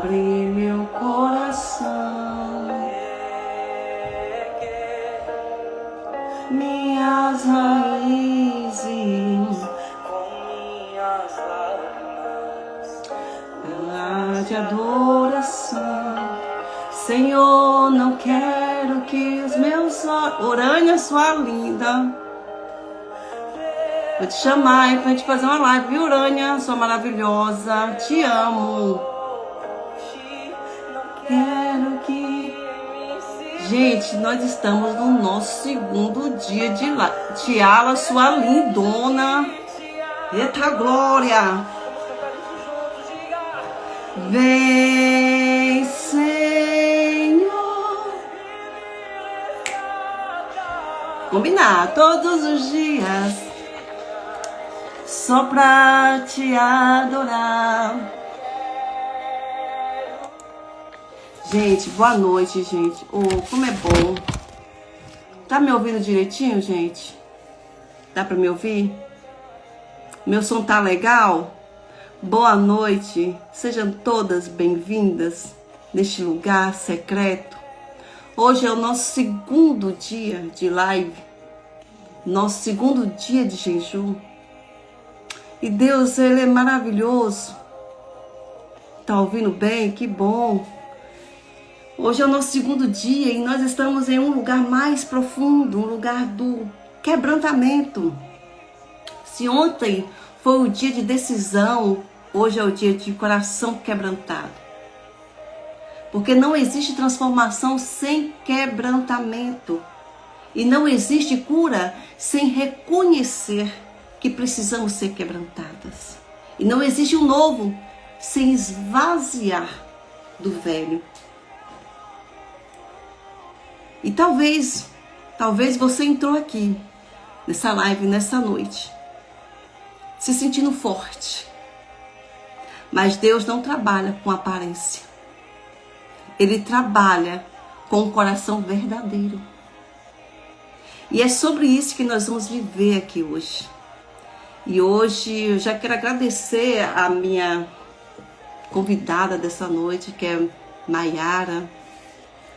abrir meu coração, minhas raízes, com minhas lágrimas, de adoração. Senhor, não quero que os meus olhos... Urânia, sua linda. Vou te chamar pra gente fazer uma live, viu, Urânia? Sua maravilhosa. Te amo. Quero que... Gente, nós estamos no nosso segundo dia de live. Tiala, sua lindona. Eita glória. Vem, Senhor. Combinar todos os dias só pra te adorar. Gente, boa noite, gente. Oh, como é bom. Tá me ouvindo direitinho, gente? Dá pra me ouvir? Meu som tá legal? Boa noite. Sejam todas bem-vindas neste lugar secreto. Hoje é o nosso segundo dia de live. Nosso segundo dia de jejum. E Deus, Ele é maravilhoso. Tá ouvindo bem? Que bom. Hoje é o nosso segundo dia e nós estamos em um lugar mais profundo, um lugar do quebrantamento. Se ontem foi o dia de decisão, hoje é o dia de coração quebrantado. Porque não existe transformação sem quebrantamento. E não existe cura sem reconhecer que precisamos ser quebrantadas. E não existe um novo sem esvaziar do velho. E talvez você entrou aqui, nessa live, nessa noite, se sentindo forte. Mas Deus não trabalha com aparência. Ele trabalha com um coração verdadeiro. E é sobre isso que nós vamos viver aqui hoje. E hoje eu já quero agradecer a minha convidada dessa noite, que é Maiara.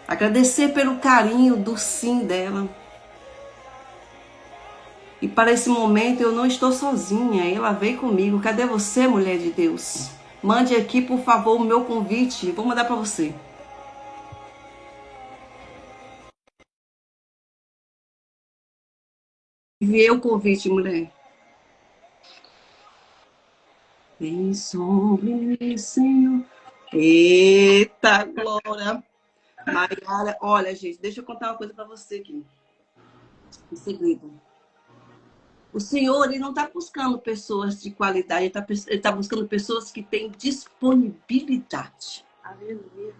Agradecer pelo carinho do sim dela. E para esse momento eu não estou sozinha, ela veio comigo. Cadê você, mulher de Deus? Mande aqui, por favor, o meu convite. Vou mandar para você. Enviei o convite, mulher. Vem sobre mim, Senhor. Eita, glória. Maiara, olha, gente, deixa eu contar uma coisa para você aqui. Um segredo. O Senhor, Ele não está buscando pessoas de qualidade, Ele tá buscando pessoas que têm disponibilidade. Aleluia.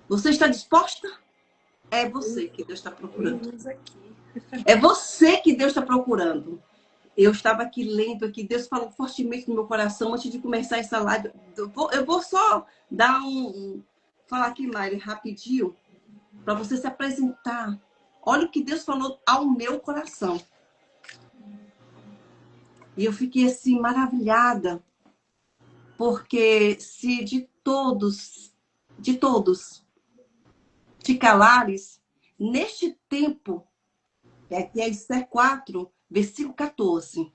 Você está disposta? É você que Deus está procurando. Aqui. É você que Deus está procurando. Eu estava aqui lendo aqui, Deus falou fortemente no meu coração antes de começar essa live. Eu vou só dar falar aqui, Mari, rapidinho, para você se apresentar. Olha o que Deus falou ao meu coração. E eu fiquei assim, maravilhada. Porque se de todos te calares, neste tempo, aqui é Esther 4, versículo 14.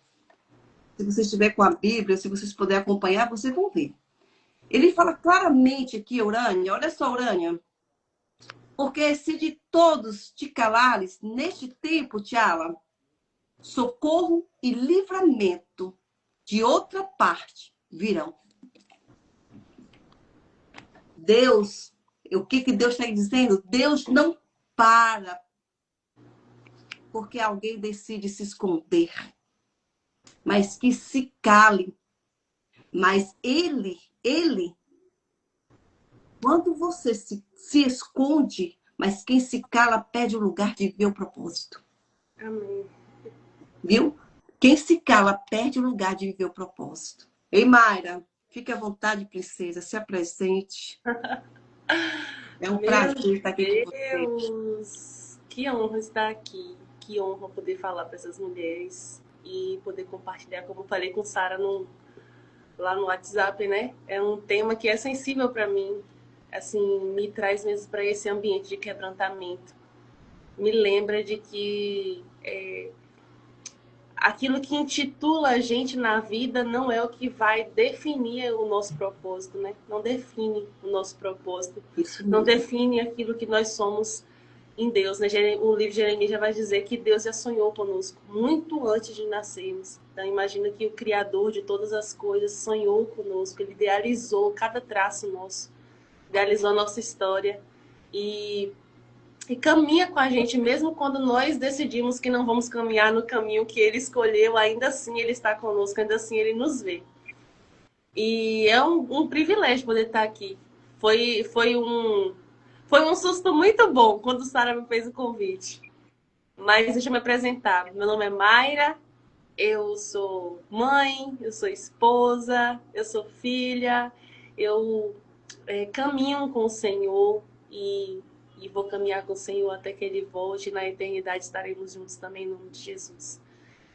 Se você estiver com a Bíblia, se vocês puderem acompanhar, vocês vão ver. Ele fala claramente aqui, Urânia, olha só, Urânia. Porque se de todos te calares, neste tempo, Tiala, socorro e livramento de outra parte virão. Deus, o que Deus está dizendo? Deus não para porque alguém decide se esconder, mas que se cale. Mas ele, quando você se esconde, mas quem se cala perde o lugar de ver o propósito. Amém. Viu? Quem se cala perde o lugar de viver o propósito. Ei, Mayra, fique à vontade, princesa, se apresente. É um prazer estar aqui com você. Deus, que honra estar aqui. Que honra poder falar para essas mulheres e poder compartilhar, como eu falei com Sara lá no WhatsApp, né? É um tema que é sensível para mim, assim, me traz mesmo para esse ambiente de quebrantamento. Me lembra de que aquilo que intitula a gente na vida não é o que vai definir o nosso propósito, né? Não define o nosso propósito. Isso Não mesmo. define aquilo que nós somos em Deus, né? O livro de Jeremias já vai dizer que Deus já sonhou conosco muito antes de nascermos. Então imagina que o Criador de todas as coisas sonhou conosco, ele idealizou cada traço nosso, idealizou a nossa história e caminha com a gente, mesmo quando nós decidimos que não vamos caminhar no caminho que ele escolheu, ainda assim ele está conosco, ainda assim ele nos vê. E é um privilégio poder estar aqui. Foi um susto muito bom quando Sara me fez o convite. Mas deixa eu me apresentar. Meu nome é Mayra, eu sou mãe, eu sou esposa, eu sou filha, eu caminho com o Senhor e vou caminhar com o Senhor até que Ele volte. Na eternidade estaremos juntos também, em nome de Jesus.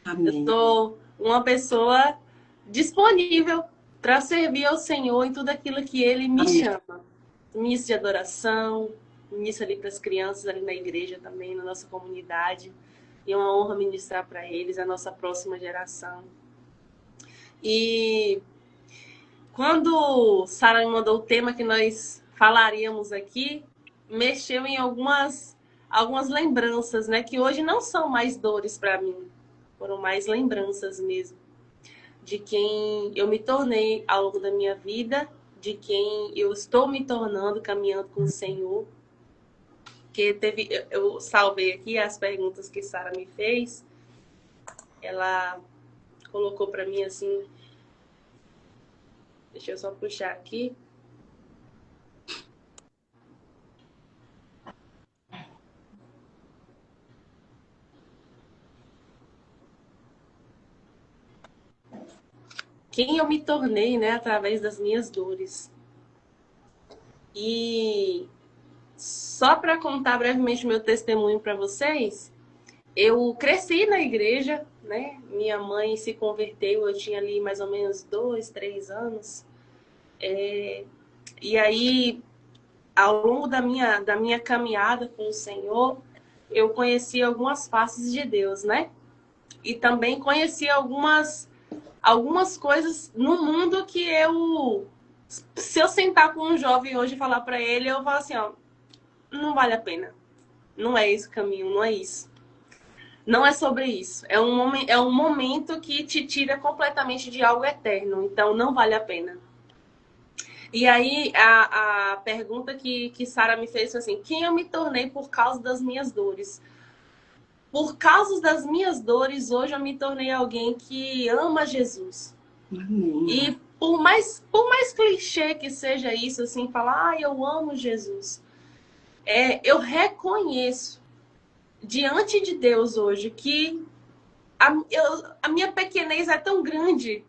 Eu Amém. sou uma pessoa disponível para servir ao Senhor em tudo aquilo que Ele me Amém. chama. Missa de adoração, missa ali para as crianças ali na igreja também, na nossa comunidade. E é uma honra ministrar para eles, a nossa próxima geração. E quando Sara me mandou o tema que nós falaríamos aqui, mexeu em algumas lembranças, né? Que hoje não são mais dores para mim, foram mais lembranças mesmo de quem eu me tornei ao longo da minha vida, de quem eu estou me tornando caminhando com o Senhor. Que eu salvei aqui as perguntas que Sara me fez. Ela colocou para mim assim, deixa eu só puxar aqui. Quem eu me tornei, né, através das minhas dores. E só para contar brevemente meu testemunho para vocês, eu cresci na igreja, né? Minha mãe se converteu, eu tinha ali mais ou menos 2, 3 anos. E aí, ao longo da minha caminhada com o Senhor, eu conheci algumas faces de Deus, né? E também conheci algumas coisas no mundo que se eu sentar com um jovem hoje e falar para ele, eu falo assim, ó, não vale a pena. Não é esse o caminho, não é isso. Não é sobre isso. É um momento que te tira completamente de algo eterno. Então, não vale a pena. E aí, a pergunta que Sara me fez foi assim, quem eu me tornei por causa das minhas dores? Por causa das minhas dores, hoje eu me tornei alguém que ama Jesus. Amém. E por mais clichê que seja isso, assim, falar, eu amo Jesus. Eu reconheço diante de Deus hoje que a minha pequenez é tão grande.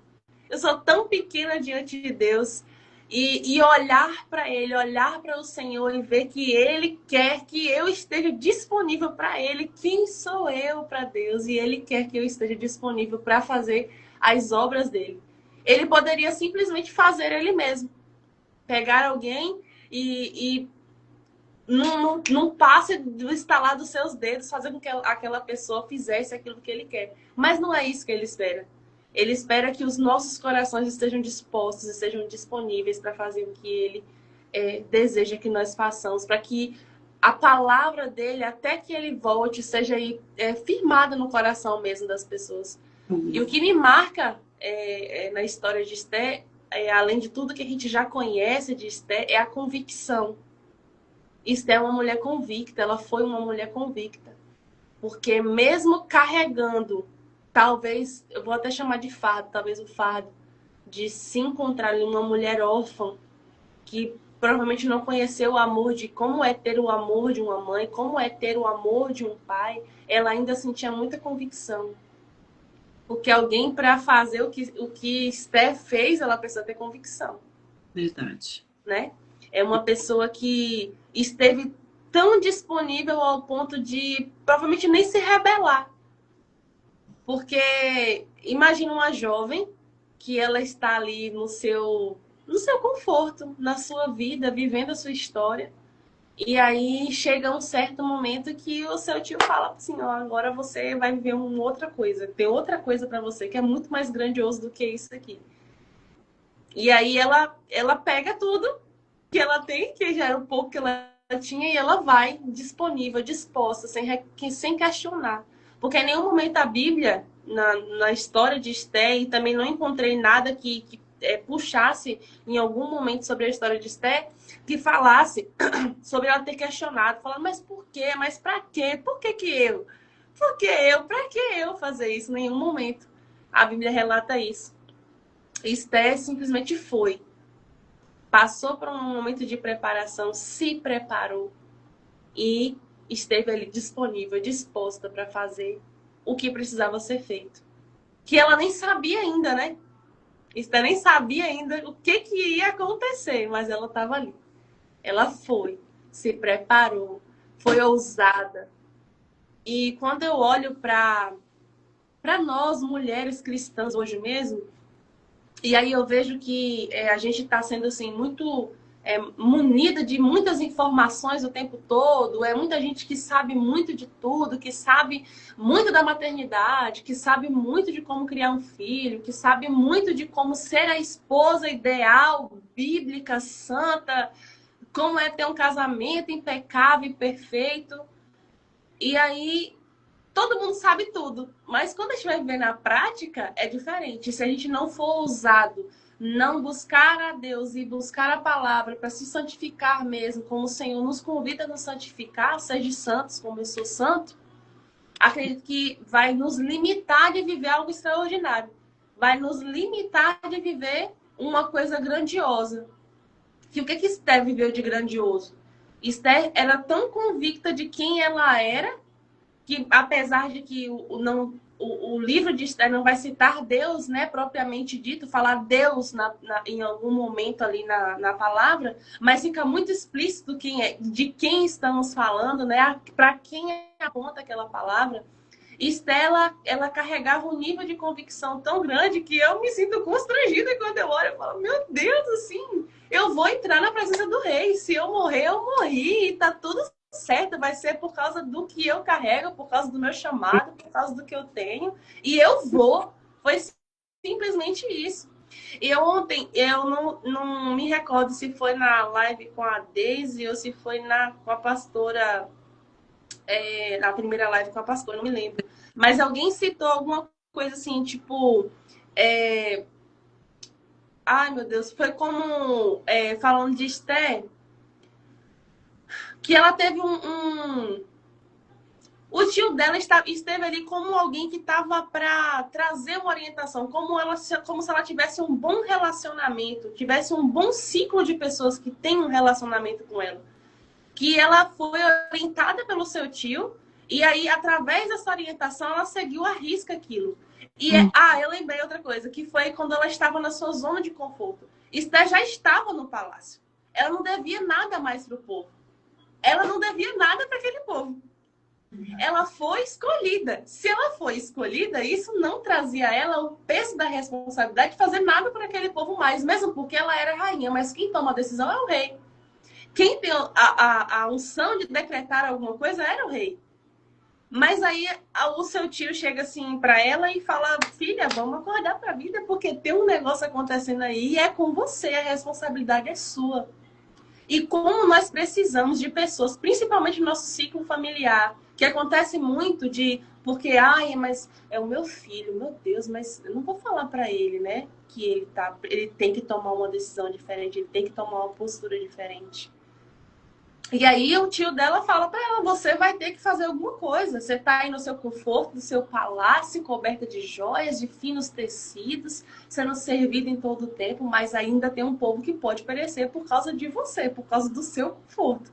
Eu sou tão pequena diante de Deus. E olhar para Ele, olhar para o Senhor e ver que Ele quer que eu esteja disponível para Ele. Quem sou eu para Deus? E Ele quer que eu esteja disponível para fazer as obras dele. Ele poderia simplesmente fazer Ele mesmo. Pegar alguém e num passe do estalar dos seus dedos, fazer com que aquela pessoa fizesse aquilo que Ele quer. Mas não é isso que Ele espera. Ele espera que os nossos corações estejam dispostos, estejam disponíveis para fazer o que Ele deseja que nós façamos, para que a palavra dele, até que Ele volte, seja firmada no coração mesmo das pessoas. E o que me marca na história de Esté, além de tudo que a gente já conhece de Esté, é a convicção. Esté é uma mulher convicta, ela foi uma mulher convicta. Porque mesmo carregando, talvez, eu vou até chamar de fardo, talvez o fardo, de se encontrar em uma mulher órfã, que provavelmente não conheceu o amor de como é ter o amor de uma mãe, como é ter o amor de um pai, ela ainda sentia muita convicção. Porque alguém, para fazer o que Esté fez, ela precisa ter convicção. Verdade. Né? É uma pessoa que esteve tão disponível ao ponto de provavelmente nem se rebelar. Porque imagina uma jovem que ela está ali no seu conforto, na sua vida, vivendo a sua história. E aí chega um certo momento que o seu tio fala assim, ó, agora você vai viver uma outra coisa, tem outra coisa para você que é muito mais grandioso do que isso aqui. E aí ela pega tudo que ela tem, que já era o pouco que ela tinha, e ela vai disponível, disposta, sem questionar. Porque em nenhum momento a Bíblia, na história de Esté, e também não encontrei nada que puxasse em algum momento sobre a história de Esté, que falasse sobre ela ter questionado, falando, mas por quê? Mas pra quê? Por que que eu? Por que eu? Pra que eu fazer isso? Em nenhum momento a Bíblia relata isso. Esté simplesmente foi. Passou por um momento de preparação, se preparou e esteve ali disponível, disposta para fazer o que precisava ser feito. Que ela nem sabia ainda, né? Esther nem sabia ainda o que ia acontecer, mas ela estava ali. Ela foi, se preparou, foi ousada. E quando eu olho para nós, mulheres cristãs, hoje mesmo, e aí eu vejo que a gente está sendo assim muito munida de muitas informações o tempo todo. É muita gente que sabe muito de tudo, que sabe muito da maternidade, que sabe muito de como criar um filho, que sabe muito de como ser a esposa ideal, bíblica, santa, como é ter um casamento impecável e perfeito. E aí todo mundo sabe tudo, mas quando a gente vai viver na prática, é diferente. Se a gente não for ousado, não buscar a Deus e buscar a palavra para se santificar mesmo, como o Senhor nos convida a nos santificar, seja santos como eu sou santo, acredito que vai nos limitar de viver algo extraordinário. Vai nos limitar de viver uma coisa grandiosa. Que o que Esther viveu de grandioso? Esther era tão convicta de quem ela era, que apesar de que o livro de Esther não vai citar Deus, né, propriamente dito, falar Deus em algum momento ali na palavra, mas fica muito explícito de quem estamos falando, né, para quem aponta aquela palavra. Esther, ela carregava um nível de convicção tão grande que eu me sinto constrangida quando eu olho e falo, meu Deus, assim, eu vou entrar na presença do rei. Se eu morrer, eu morri e tá tudo certo. Vai ser por causa do que eu carrego, por causa do meu chamado, por causa do que eu tenho. E eu vou. Foi simplesmente isso. E ontem, eu não me recordo se foi na live com a Daisy ou se foi com a pastora... na primeira live com a pastora, não me lembro. Mas alguém citou alguma coisa assim, tipo... Ai, meu Deus, foi como... falando de Esther, que ela teve o tio dela esteve ali como alguém que estava para trazer uma orientação, como se ela tivesse um bom relacionamento, tivesse um bom ciclo de pessoas que têm um relacionamento com ela. Que ela foi orientada pelo seu tio, e aí, através dessa orientação, ela seguiu à risca aquilo. E eu lembrei outra coisa, que foi quando ela estava na sua zona de conforto. Esther já estava no palácio. Ela não devia nada mais para o povo. Ela não devia nada para aquele povo. Ela foi escolhida. Se ela foi escolhida, isso não trazia a ela o peso da responsabilidade de fazer nada para aquele povo mais, mesmo porque ela era rainha. Mas quem toma a decisão é o rei. Quem tem a unção de decretar alguma coisa era o rei. Mas aí o seu tio chega assim para ela e fala, filha, vamos acordar para a vida, porque tem um negócio acontecendo aí e é com você, a responsabilidade é sua. E como nós precisamos de pessoas, principalmente no nosso ciclo familiar, que acontece muito porque, mas é o meu filho, meu Deus, mas eu não vou falar para ele, né, que ele tem que tomar uma decisão diferente, ele tem que tomar uma postura diferente. E aí o tio dela fala para ela, você vai ter que fazer alguma coisa. Você está aí no seu conforto, no seu palácio, coberta de joias, de finos tecidos, sendo servida em todo o tempo, mas ainda tem um povo que pode perecer por causa de você, por causa do seu conforto.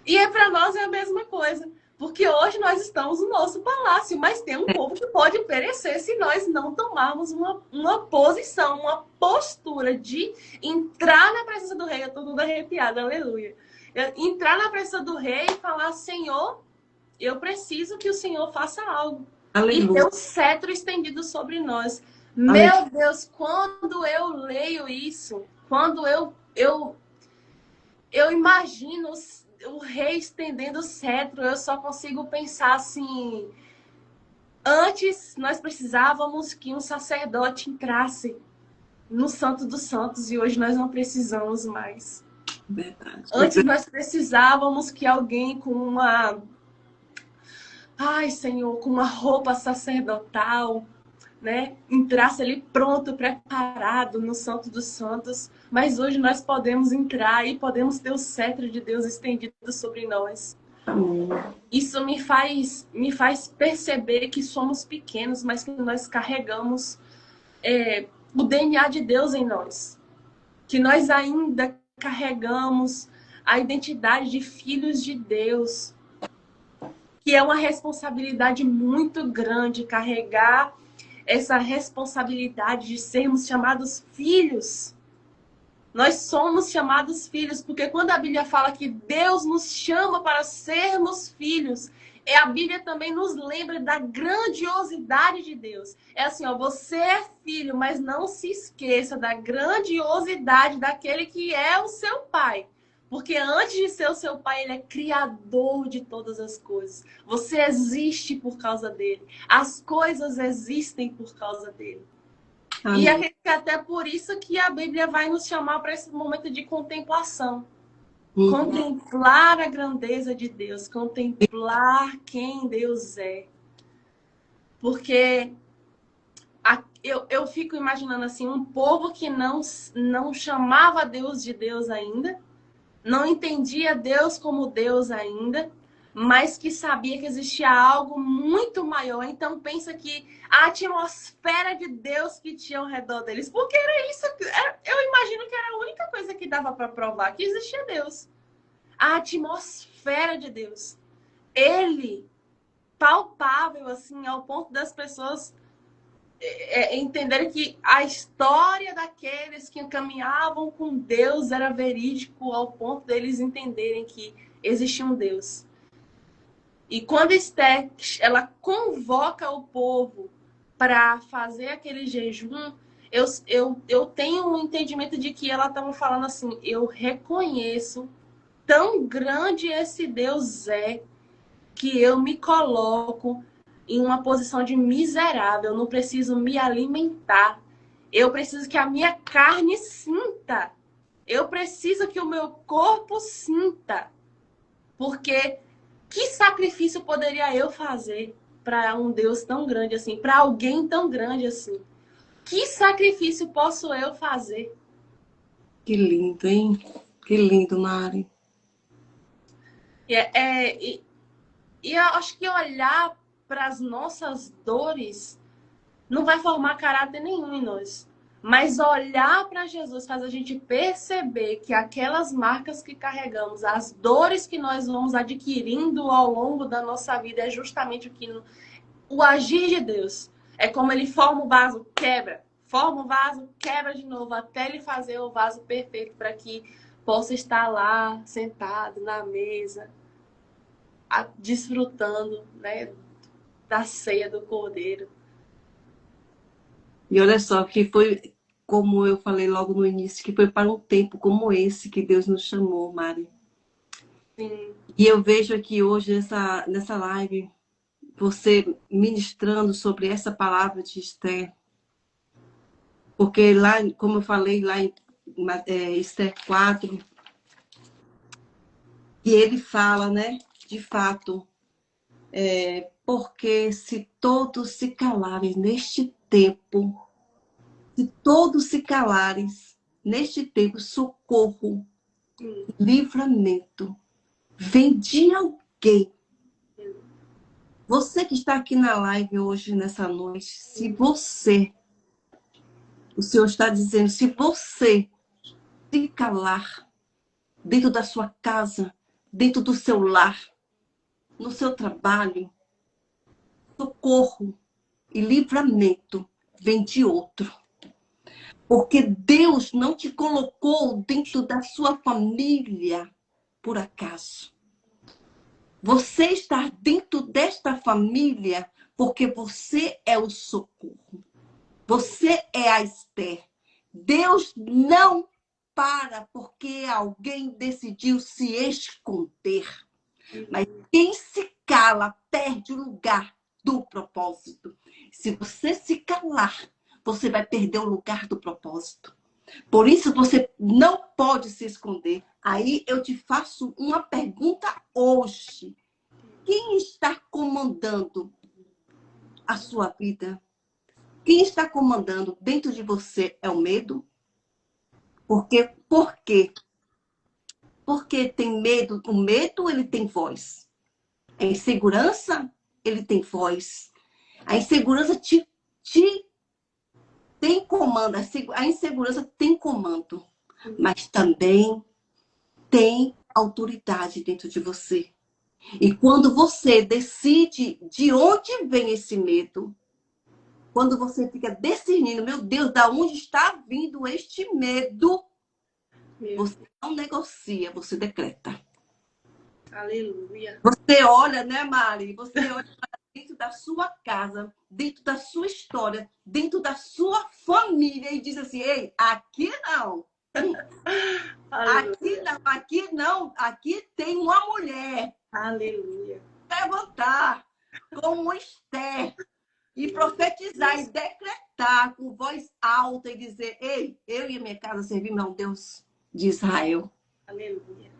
E para nós é a mesma coisa. Porque hoje nós estamos no nosso palácio, mas tem um povo que pode perecer se nós não tomarmos uma posição, uma postura de entrar na presença do rei. Eu estou toda arrepiada, aleluia. Entrar na presença do rei e falar, Senhor, eu preciso que o Senhor faça algo. Aleluia. E ter o cetro estendido sobre nós. Ale- Meu Deus, quando eu leio isso, quando eu imagino o rei estendendo o cetro, eu só consigo pensar assim: antes nós precisávamos que um sacerdote entrasse no Santo dos Santos e hoje nós não precisamos mais. Verdade. Antes nós precisávamos que alguém com uma, ai Senhor, com uma roupa sacerdotal, né, entrasse ali pronto, preparado no Santo dos Santos, mas hoje nós podemos entrar e podemos ter o cetro de Deus estendido sobre nós. Isso me faz perceber que somos pequenos, mas que nós carregamos o DNA de Deus em nós. Que nós ainda carregamos a identidade de filhos de Deus. Que é uma responsabilidade muito grande carregar essa responsabilidade de sermos chamados filhos. Nós somos chamados filhos, porque quando a Bíblia fala que Deus nos chama para sermos filhos, a Bíblia também nos lembra da grandiosidade de Deus. É assim, ó, você é filho, mas não se esqueça da grandiosidade daquele que é o seu pai. Porque antes de ser o seu pai, ele é criador de todas as coisas. Você existe por causa dele. As coisas existem por causa dele. E Amém. acredito que até por isso que a Bíblia vai nos chamar para esse momento de contemplação. Uhum. Contemplar a grandeza de Deus, contemplar quem Deus é. Porque eu fico imaginando assim, um povo que não chamava Deus de Deus ainda, não entendia Deus como Deus ainda, mas que sabia que existia algo muito maior. Então pensa que a atmosfera de Deus que tinha ao redor deles, porque era isso, eu imagino que era a única coisa que dava para provar que existia Deus. A atmosfera de Deus. Ele palpável assim ao ponto das pessoas entenderem que a história daqueles que caminhavam com Deus era verídico ao ponto deles entenderem que existia um Deus. E quando Esther, ela convoca o povo para fazer aquele jejum, eu tenho um entendimento de que ela estava falando assim, eu reconheço tão grande esse Deus é, que eu me coloco em uma posição de miserável, eu não preciso me alimentar. Eu preciso que a minha carne sinta. Eu preciso que o meu corpo sinta. Porque que sacrifício poderia eu fazer para um Deus tão grande assim, para alguém tão grande assim? Que sacrifício posso eu fazer? Que lindo, hein? Que lindo, Mari. E eu acho que olhar para as nossas dores não vai formar caráter nenhum em nós. Mas olhar para Jesus faz a gente perceber que aquelas marcas que carregamos, as dores que nós vamos adquirindo ao longo da nossa vida, é justamente o agir de Deus. É como ele forma o vaso, quebra. Forma o vaso, quebra de novo, até ele fazer o vaso perfeito para que possa estar lá, sentado na mesa, desfrutando, né, da ceia do Cordeiro. E olha só, que foi, como eu falei logo no início, que foi para um tempo como esse que Deus nos chamou, Mari. Sim. E eu vejo aqui hoje, nessa live, você ministrando sobre essa palavra de Esther. Porque lá, como eu falei, lá em Esther 4, e ele fala, né, de fato, porque se todos se calarem neste tempo, se todos se calarem neste tempo, socorro, livramento, vem de alguém. Você que está aqui na live hoje, nessa noite, se você, o Senhor está dizendo, se você se calar dentro da sua casa, dentro do seu lar, no seu trabalho, socorro e livramento vem de outro. Porque Deus não te colocou dentro da sua família por acaso. Você está dentro desta família porque você é o socorro. Você é a Esther. Deus não para porque alguém decidiu se esconder. Mas quem se cala perde o lugar do propósito. Se você se calar, você vai perder o lugar do propósito. Por isso você não pode se esconder. Aí eu te faço uma pergunta hoje. Quem está comandando a sua vida? Quem está comandando dentro de você é o medo? Por quê? Porque tem medo. O medo, ele tem voz. A insegurança, ele tem voz. A insegurança te tem comando. A insegurança tem comando. Mas também tem autoridade dentro de você. E quando você decide de onde vem esse medo, quando você fica discernindo, meu Deus, da onde está vindo este medo, você não negocia, você decreta. Aleluia. Você olha, né, Mari? Você olha dentro da sua casa, dentro da sua história, dentro da sua família e diz assim: ei, aqui não. Aqui não, aqui não, aqui tem uma mulher. Aleluia. Levantar como Esther e profetizar e decretar com voz alta e dizer: ei, eu e a minha casa servimos ao Deus de Israel. Aleluia.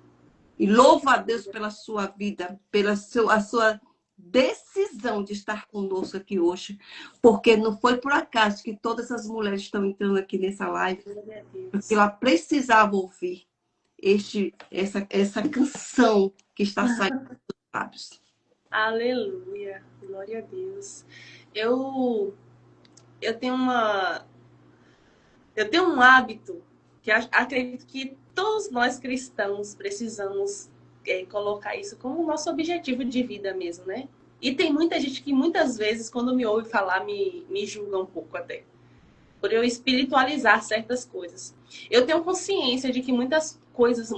E louvo a Deus pela sua vida, pela a sua decisão de estar conosco aqui hoje, porque não foi por acaso que todas as mulheres estão entrando aqui nessa live, porque ela precisava ouvir essa canção que está saindo dos lábios. Aleluia. Glória a Deus. Eu tenho um hábito que acredito que todos nós cristãos precisamos colocar isso como o nosso objetivo de vida mesmo, né? E tem muita gente que muitas vezes, quando me ouve falar, me julga um pouco até. Por eu espiritualizar certas coisas. Eu tenho consciência de que muitas coisas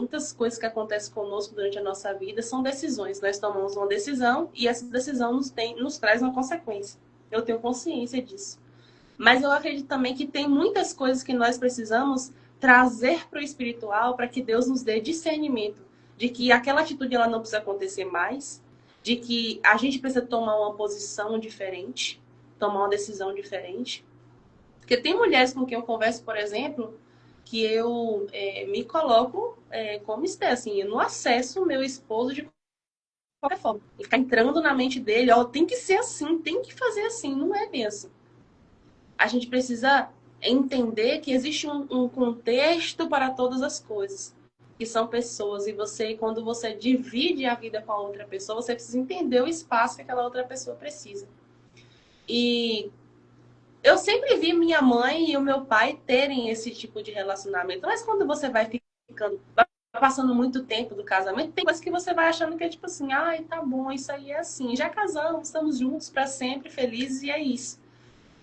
que acontecem conosco durante a nossa vida são decisões. Nós tomamos uma decisão e essa decisão nos traz uma consequência. Eu tenho consciência disso. Mas eu acredito também que tem muitas coisas que nós precisamos trazer para o espiritual para que Deus nos dê discernimento de que aquela atitude ela não precisa acontecer mais, de que a gente precisa tomar uma posição diferente, tomar uma decisão diferente. Porque tem mulheres com quem eu converso, por exemplo, que eu me coloco como Esther, assim, eu não acesso o meu esposo de qualquer forma. E ficar entrando na mente dele, ó, tem que ser assim, tem que fazer assim, não é bem assim. A gente precisa entender que existe um contexto para todas as coisas, que são pessoas, e quando você divide a vida com a outra pessoa, você precisa entender o espaço que aquela outra pessoa precisa. E eu sempre vi minha mãe e o meu pai terem esse tipo de relacionamento, mas quando você vai passando muito tempo do casamento, tem coisas que você vai achando que é tipo assim, ai, tá bom, isso aí é assim, já casamos, estamos juntos para sempre, felizes, e é isso.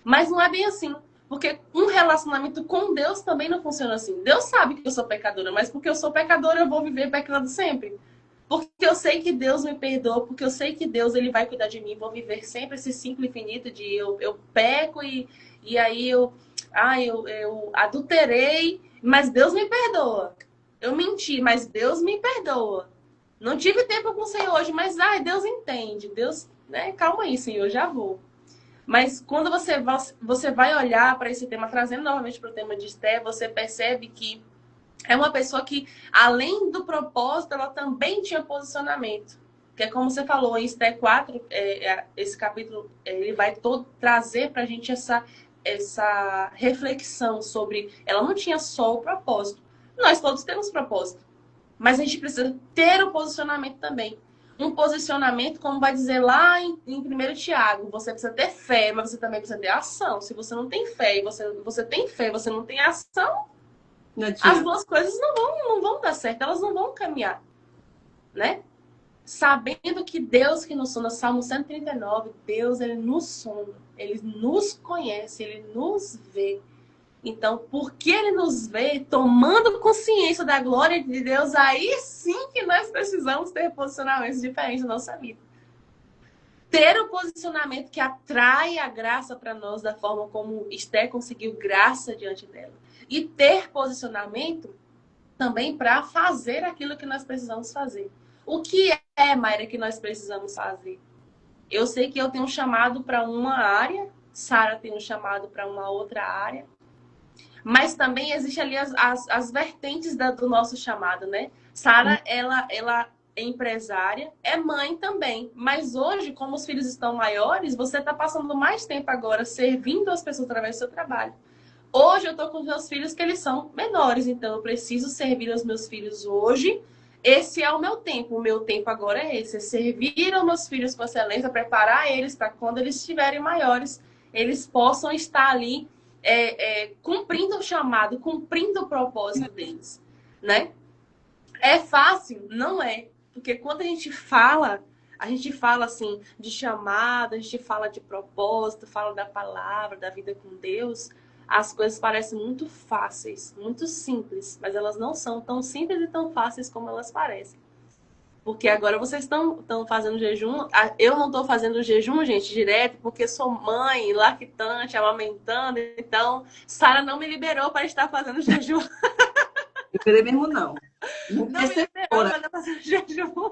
Mas não é bem assim. Porque um relacionamento com Deus também não funciona assim. Deus sabe que eu sou pecadora, mas porque eu sou pecadora, eu vou viver pecando sempre. Porque eu sei que Deus me perdoa, porque eu sei que Deus ele vai cuidar de mim, vou viver sempre esse ciclo infinito de eu peco e aí eu adulterei, mas Deus me perdoa. Eu menti, mas Deus me perdoa. Não tive tempo com o Senhor hoje, mas Deus entende. Deus, né? Calma aí, Senhor, já vou. Mas quando você vai olhar para esse tema, trazendo novamente para o tema de Esther, você percebe que é uma pessoa que, além do propósito, ela também tinha posicionamento. Que é como você falou, em Esther 4, esse capítulo, ele vai todo trazer para a gente essa reflexão sobre... Ela não tinha só o propósito. Nós todos temos propósito. Mas a gente precisa ter o posicionamento também. Um posicionamento, como vai dizer lá em 1 Tiago, você precisa ter fé, mas você também precisa ter ação. Se você não tem fé e você tem fé, você não tem ação, as duas coisas não vão dar certo, elas não vão caminhar, né? Sabendo que Deus que nos sonda, Salmo 139, Deus, ele nos sonda, ele nos conhece, ele nos vê. Então, porque ele nos vê tomando consciência da glória de Deus, aí sim que nós precisamos ter posicionamentos diferentes na nossa vida. ter o posicionamento que atrai a graça para nós da forma como Esther conseguiu graça diante dela. E ter posicionamento também para fazer aquilo que nós precisamos fazer. O que é, Mayra, que nós precisamos fazer? Eu sei que eu tenho um chamado para uma área, Sara tem um chamado para uma outra área, mas também existe ali as vertentes do nosso chamado, né? Sara, ela é empresária, é mãe também, mas hoje, como os filhos estão maiores, você está passando mais tempo agora servindo as pessoas através do seu trabalho. Hoje eu estou com os meus filhos que eles são menores, então eu preciso servir aos meus filhos hoje. Esse é o meu tempo. O meu tempo agora é esse: é servir aos meus filhos com excelência, preparar eles para quando eles estiverem maiores, eles possam estar ali cumprindo o chamado, cumprindo o propósito deles, né? É fácil? Não é. Porque quando a gente fala assim de chamado, a gente fala de propósito, fala da palavra, da vida com Deus, as coisas parecem muito fáceis, muito simples, mas elas não são tão simples e tão fáceis como elas parecem. Porque agora vocês estão fazendo jejum. Eu não estou fazendo jejum, gente, direto, porque sou mãe, lactante, amamentando. Então, Sara não me liberou para estar fazendo jejum. Liberei mesmo, não. Não me liberou para estar fazendo jejum.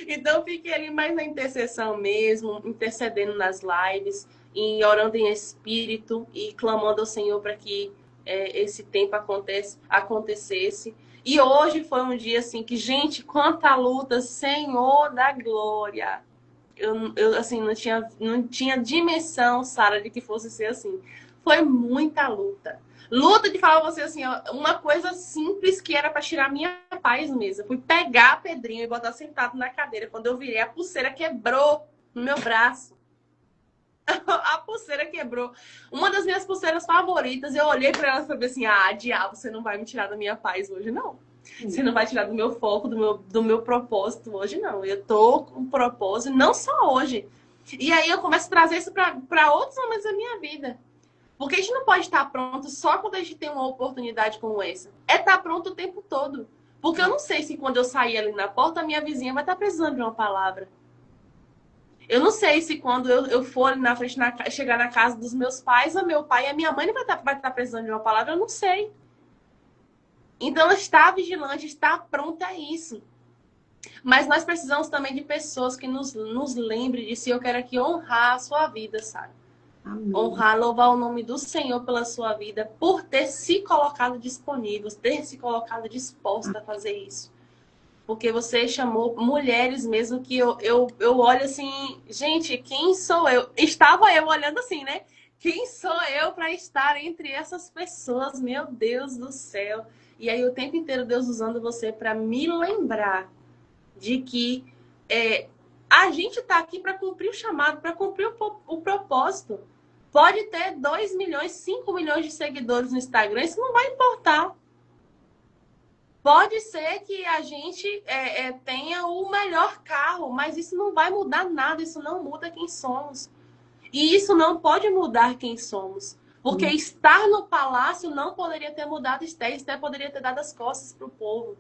Então, fiquei ali mais na intercessão mesmo, intercedendo nas lives, e orando em espírito e clamando ao Senhor para que esse tempo acontecesse. E hoje foi um dia assim que, gente, quanta luta, Senhor da glória. Eu assim, não tinha dimensão, Sara, de que fosse ser assim. Foi muita luta. Luta de falar pra você assim, ó, uma coisa simples que era para tirar minha paz mesmo. Fui pegar Pedrinho e botar sentado na cadeira. Quando eu virei, a pulseira quebrou no meu braço. A pulseira quebrou. Uma das minhas pulseiras favoritas, eu olhei para ela e falei assim: ah, diabo, você não vai me tirar da minha paz hoje, não. Você não vai tirar do meu foco, do meu propósito hoje, não. Eu tô com propósito, não só hoje. E aí eu começo a trazer isso para outros momentos da minha vida. Porque a gente não pode estar pronto só quando a gente tem uma oportunidade como essa. É estar pronto o tempo todo. Porque eu não sei se quando eu sair ali na porta, a minha vizinha vai estar precisando de uma palavra. Eu não sei se quando eu for na frente, chegar na casa dos meus pais, o meu pai e a minha mãe vai estar precisando de uma palavra, eu não sei. Então, estar vigilante, estar pronta a isso. Mas nós precisamos também de pessoas que nos lembrem de se eu quero aqui honrar a sua vida, sabe? Amém. Honrar, louvar o nome do Senhor pela sua vida, por ter se colocado disponível, ter se colocado disposta a fazer isso. Porque você chamou mulheres mesmo que eu olho assim, gente, quem sou eu? Estava eu olhando assim, né? Quem sou eu para estar entre essas pessoas? Meu Deus do céu. E aí o tempo inteiro Deus usando você para me lembrar de que a gente está aqui para cumprir o chamado, para cumprir o propósito. Pode ter 2 milhões, 5 milhões de seguidores no Instagram, isso não vai importar. Pode ser que a gente tenha o melhor carro, mas isso não vai mudar nada, isso não muda quem somos. E isso não pode mudar quem somos. Porque estar no palácio não poderia ter mudado Esther. Esther poderia ter dado as costas para o povo.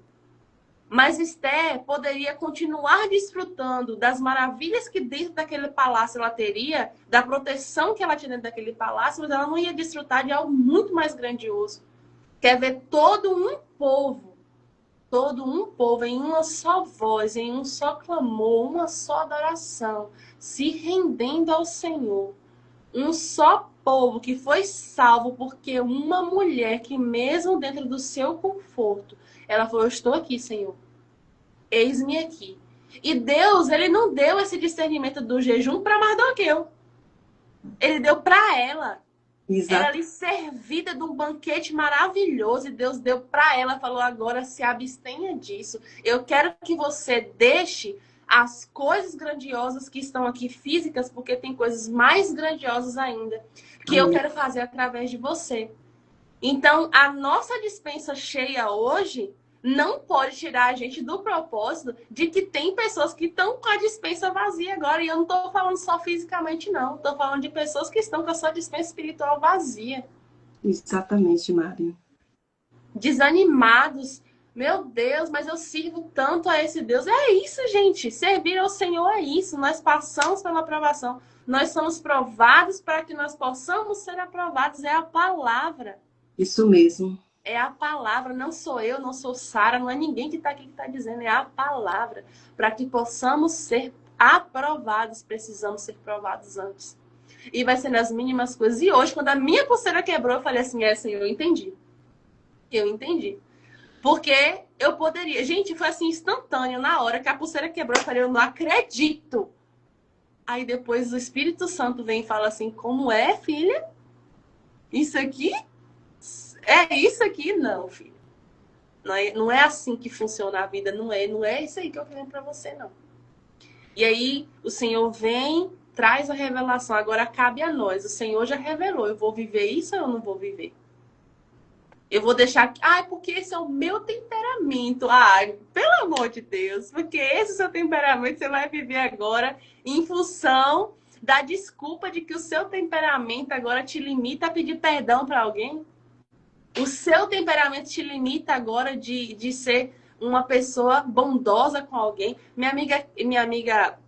Mas Esther poderia continuar desfrutando das maravilhas que dentro daquele palácio ela teria, da proteção que ela tinha dentro daquele palácio, mas ela não ia desfrutar de algo muito mais grandioso. Quer ver todo um povo em uma só voz, em um só clamor, uma só adoração, se rendendo ao Senhor. Um só povo que foi salvo porque uma mulher que mesmo dentro do seu conforto, ela falou: eu estou aqui, Senhor. Eis-me aqui. E Deus, ele não deu esse discernimento do jejum para Mardoqueu. Ele deu para ela. Exato. Era ali servida de um banquete maravilhoso e Deus deu para ela, falou: agora se abstenha disso. Eu quero que você deixe as coisas grandiosas que estão aqui físicas, porque tem coisas mais grandiosas ainda que eu quero fazer através de você. Então, a nossa dispensa cheia hoje não pode tirar a gente do propósito de que tem pessoas que estão com a dispensa vazia agora. E eu não estou falando só fisicamente, não. Estou falando de pessoas que estão com a sua dispensa espiritual vazia. Exatamente, Mari. Desanimados, Meu Deus, mas eu sirvo tanto a esse Deus. É isso, gente. Servir ao Senhor é isso. Nós passamos pela aprovação. Nós somos provados para que nós possamos ser aprovados. É a palavra. Isso mesmo. É a palavra. Não sou eu, não sou Sara, não é ninguém que está aqui que está dizendo. É a palavra. Para que possamos ser aprovados, precisamos ser provados antes. E vai ser nas mínimas coisas. E hoje, quando a minha pulseira quebrou, eu falei assim, Senhor, eu entendi. Eu entendi. Porque eu poderia... Gente, foi assim, instantâneo. Na hora que a pulseira quebrou, eu falei, eu não acredito. Aí depois o Espírito Santo vem e fala assim, como é, filha? Isso aqui? É isso aqui? Não, filha. Não é assim que funciona a vida. Não é isso aí que eu quero pra você, não. E aí o Senhor vem, traz a revelação. Agora cabe a nós. O Senhor já revelou. Eu vou viver isso ou eu não vou viver? Eu vou deixar... porque esse é o meu temperamento. Pelo amor de Deus. Porque esse seu temperamento você vai viver agora em função da desculpa de que o seu temperamento agora te limita a pedir perdão para alguém. O seu temperamento te limita agora de ser uma pessoa bondosa com alguém. Minha amiga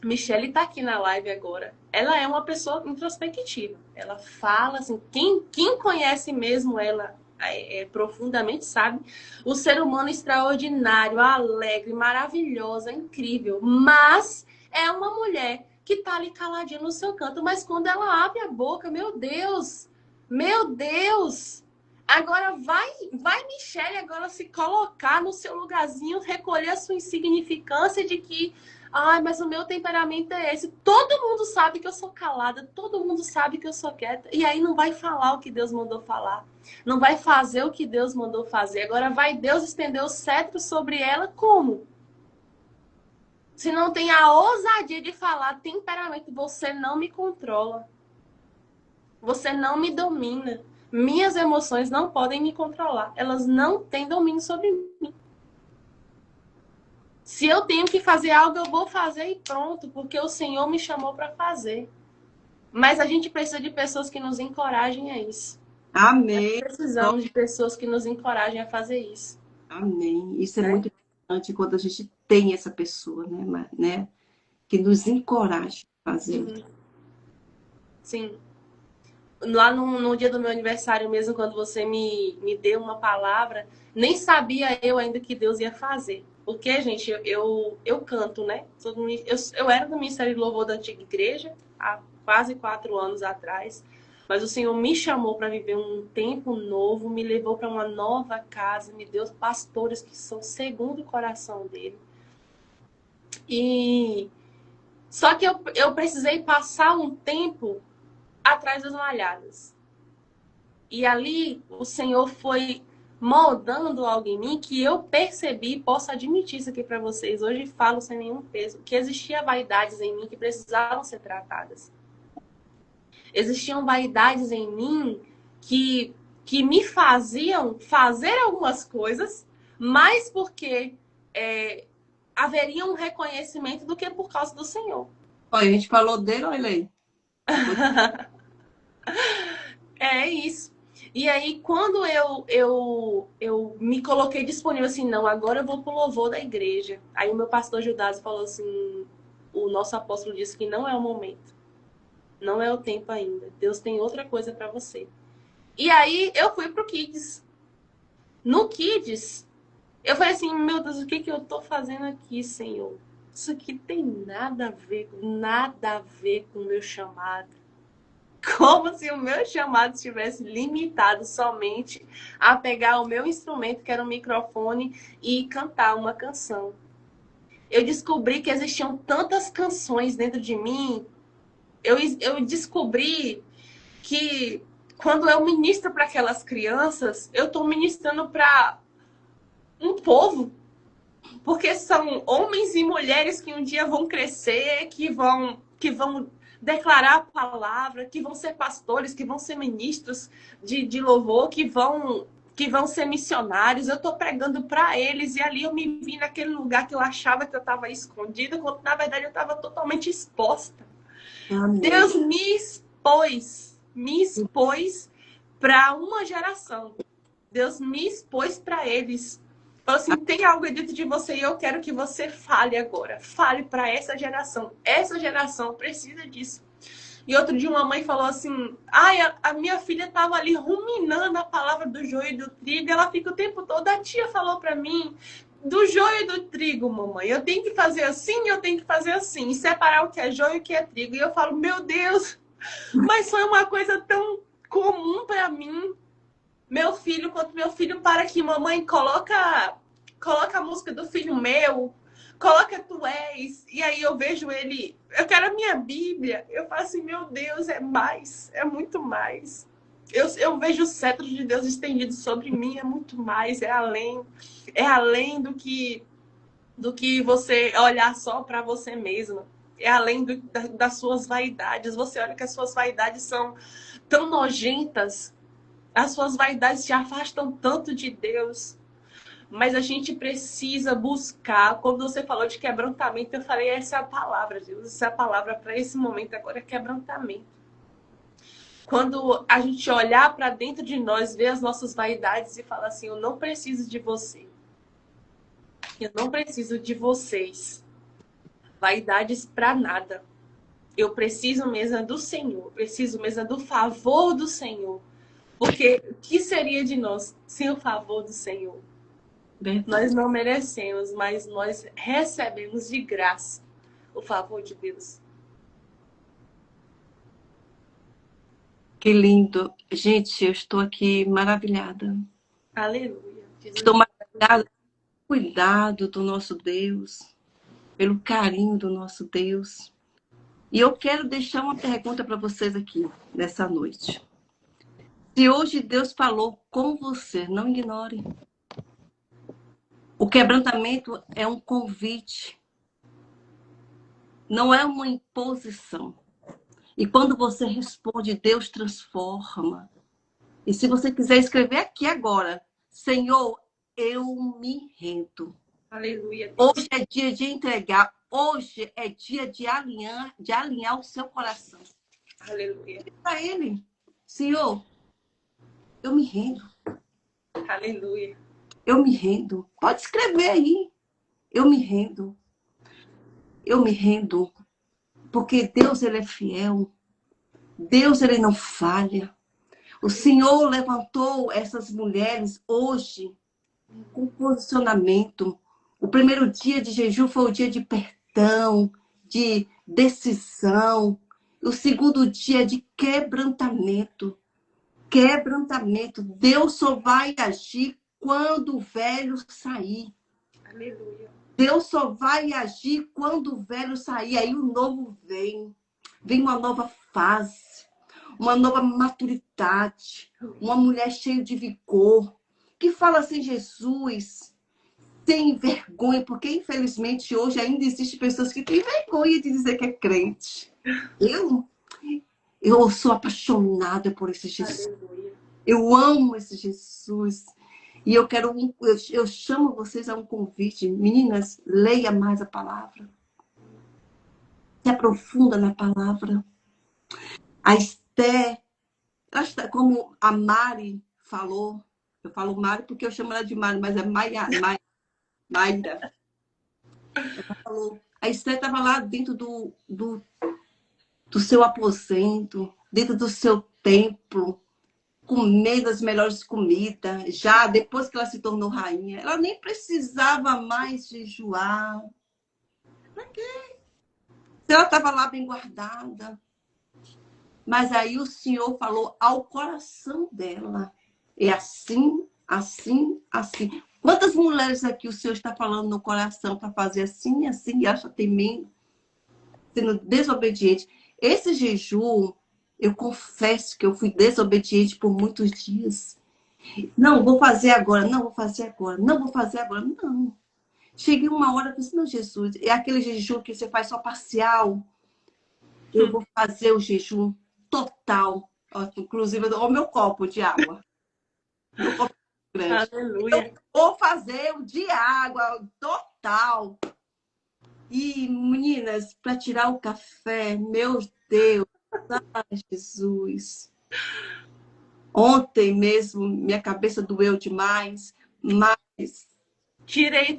Michelle está aqui na live agora. Ela é uma pessoa introspectiva. Ela fala assim, quem conhece mesmo ela profundamente sabe, o ser humano extraordinário, alegre, maravilhosa, incrível. Mas é uma mulher que está ali caladinha no seu canto. Mas quando ela abre a boca, meu Deus! Meu Deus! Agora vai Michelle agora se colocar no seu lugarzinho, recolher a sua insignificância de que mas o meu temperamento é esse. Todo mundo sabe que eu sou calada, todo mundo sabe que eu sou quieta. E aí não vai falar o que Deus mandou falar. Não vai fazer o que Deus mandou fazer. Agora vai Deus estender o cetro sobre ela como? Se não tem a ousadia de falar temperamento, você não me controla. Você não me domina. Minhas emoções não podem me controlar. Elas não têm domínio sobre mim. Se eu tenho que fazer algo, eu vou fazer e pronto, porque o Senhor me chamou para fazer. Mas a gente precisa de pessoas que nos encorajem a isso. Amém. Nós precisamos de pessoas que nos encorajem a fazer isso. Amém. Isso é muito importante quando a gente tem essa pessoa, né? Que nos encoraja a fazer. Sim. Lá no dia do meu aniversário mesmo, quando você me deu uma palavra, nem sabia eu ainda que Deus ia fazer. Porque, gente, eu canto, né? Eu era do Ministério de Louvor da Antiga Igreja, há quase 4 anos atrás. Mas o Senhor me chamou para viver um tempo novo, me levou para uma nova casa, me deu pastores que são segundo o coração dele. E só que eu precisei passar um tempo atrás das malhadas. E ali o Senhor foi moldando algo em mim que eu percebi, posso admitir isso aqui para vocês, hoje falo sem nenhum peso, que existia vaidades em mim que precisavam ser tratadas. Existiam vaidades em mim que me faziam fazer algumas coisas, mais porque haveria um reconhecimento do que por causa do Senhor. Olha, a gente falou dele, olha aí. É isso. E aí, quando eu me coloquei disponível, assim, não, agora eu vou pro louvor da igreja. Aí o meu pastor Judas falou assim, o nosso apóstolo disse que não é o momento. Não é o tempo ainda. Deus tem outra coisa para você. E aí, eu fui pro Kids. No Kids, eu falei assim, meu Deus, o que eu tô fazendo aqui, Senhor? Isso aqui tem nada a ver com o meu chamado. Como se o meu chamado estivesse limitado somente a pegar o meu instrumento, que era um microfone, e cantar uma canção. Eu descobri que existiam tantas canções dentro de mim. Eu descobri que quando eu ministro para aquelas crianças, eu estou ministrando para um povo. Porque são homens e mulheres que um dia vão crescer, que vão declarar a palavra, que vão ser pastores, que vão ser ministros de louvor, que vão ser missionários. Eu estou pregando para eles e ali eu me vi naquele lugar que eu achava que eu estava escondida, quando na verdade eu estava totalmente exposta. Amém. Deus me expôs para uma geração. Deus me expôs para eles. Falou assim, tem algo dentro de você e eu quero que você fale agora. Fale para essa geração. Essa geração precisa disso. E outro dia uma mãe falou assim, ai, a minha filha estava ali ruminando a palavra do joio e do trigo. Ela fica o tempo todo, a tia falou para mim, do joio e do trigo, mamãe. Eu tenho que fazer assim, eu tenho que fazer assim. E separar o que é joio e o que é trigo. E eu falo, meu Deus, mas foi uma coisa tão comum para mim. Meu filho, quando meu filho para aqui, mamãe, coloca a música do filho meu, coloca Tu És. E aí eu vejo ele, eu quero a minha Bíblia. Eu falo assim, meu Deus, é mais, é muito mais. Eu vejo o cetro de Deus estendido sobre mim, é muito mais, é além do que você olhar só para você mesma. É além das suas vaidades. Você olha que as suas vaidades são tão nojentas, as suas vaidades te afastam tanto de Deus. Mas a gente precisa buscar. Quando você falou de quebrantamento, eu falei, essa é a palavra, Deus. Essa é a palavra para esse momento agora, é quebrantamento. Quando a gente olhar para dentro de nós, ver as nossas vaidades e falar assim, eu não preciso de você. Eu não preciso de vocês. Vaidades para nada. Eu preciso mesmo do Senhor. Eu preciso mesmo do favor do Senhor. Porque o que seria de nós sem o favor do Senhor? Verdade. Nós não merecemos, mas nós recebemos de graça o favor de Deus. Que lindo. Gente, eu estou aqui maravilhada. Aleluia. Estou maravilhada pelo cuidado do nosso Deus, pelo carinho do nosso Deus. E eu quero deixar uma pergunta para vocês aqui, nessa noite. Se hoje Deus falou com você, não ignore. O quebrantamento é um convite, não é uma imposição. E quando você responde, Deus transforma. E se você quiser escrever aqui agora, Senhor, eu me rendo. Aleluia. Hoje é dia de entregar. Hoje é dia de alinhar o seu coração. Aleluia. Para Ele, Senhor, eu me rendo. Aleluia. Eu me rendo. Pode escrever aí. Eu me rendo. Eu me rendo. Porque Deus, Ele é fiel. Deus, Ele não falha. O Senhor levantou essas mulheres hoje com posicionamento. O primeiro dia de jejum foi o dia de perdão, de decisão. O segundo dia de quebrantamento. Quebrantamento. Deus só vai agir quando o velho sair. Aleluia. Deus só vai agir quando o velho sair. Aí o novo vem. Vem uma nova fase, uma nova maturidade, uma mulher cheia de vigor, que fala assim, Jesus, sem vergonha, porque infelizmente hoje ainda existem pessoas que têm vergonha de dizer que é crente. Eu sou apaixonada por esse Jesus. Aleluia. Eu amo esse Jesus. E eu chamo vocês a um convite. Meninas, leia mais a palavra. Se aprofunda na palavra. A Esther, como a Mari falou, eu falo Mari porque eu chamo ela de Mari, mas é Maida. Ela falou, a Esther estava lá dentro do seu aposento, dentro do seu templo, comendo as melhores comidas. Já depois que ela se tornou rainha, ela nem precisava mais jejuar. Para quê? Se ela estava lá bem guardada. Mas aí o Senhor falou ao coração dela. É assim, assim, assim. Quantas mulheres aqui o Senhor está falando no coração para fazer assim, assim, e ela está temendo, sendo desobediente? Esse jejum, eu confesso que eu fui desobediente por muitos dias. Não, vou fazer agora, não vou fazer agora, não vou fazer agora, não. Cheguei uma hora e falei assim, não, Jesus, é aquele jejum que você faz só parcial. Eu vou fazer o jejum total. Inclusive, olha o meu copo de água. Meu copo grande. Aleluia. Eu vou fazer o de água total. E, meninas, para tirar o café, meu Deus, ai, Jesus. Ontem mesmo, minha cabeça doeu demais, mas Tirei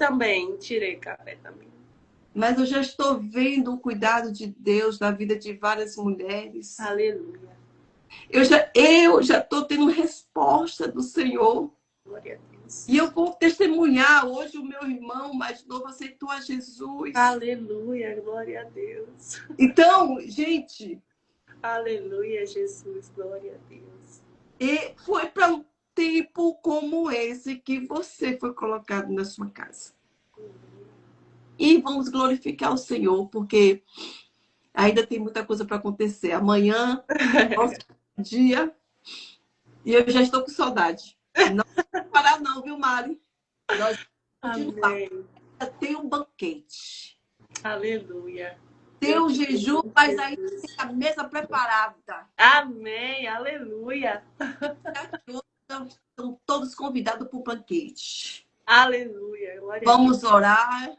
café também. Mas eu já estou vendo o cuidado de Deus na vida de várias mulheres. Aleluia. Eu já estou tendo resposta do Senhor. Glória a Deus. E eu vou testemunhar. Hoje o meu irmão mais novo aceitou a Jesus. Aleluia, glória a Deus. Então, gente, Aleluia, Jesus, glória a Deus. e foi para um tempo como esse que você foi colocado na sua casa. E vamos glorificar o Senhor, porque ainda tem muita coisa para acontecer. Amanhã, nosso dia, e eu já estou com saudade. Não vou parar não, viu, Mari? Nós vamos continuar. Amém. Tem um banquete. Aleluia. Tem um jejum, mas aí tem a mesa preparada. Amém, aleluia. Estão todos convidados para o banquete. Aleluia, glória a Deus. Vamos orar